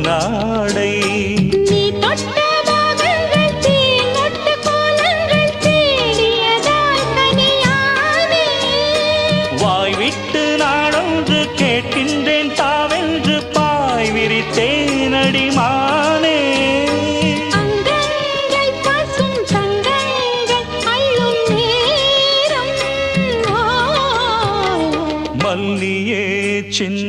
பாலாடை நீ தொட்ட பாகங்கள் தேனொட்ட கோலங்கள் தேடியதால் கனியானே வாய் விட்டு நாடொன்று கேட்கின்றேன் தாவென்று பாய் விரித்தேனடி மானே அங்கங்கள் பாசும் தங்கங்கள் அள்ளும் நேரம் மல்லியே சின்ன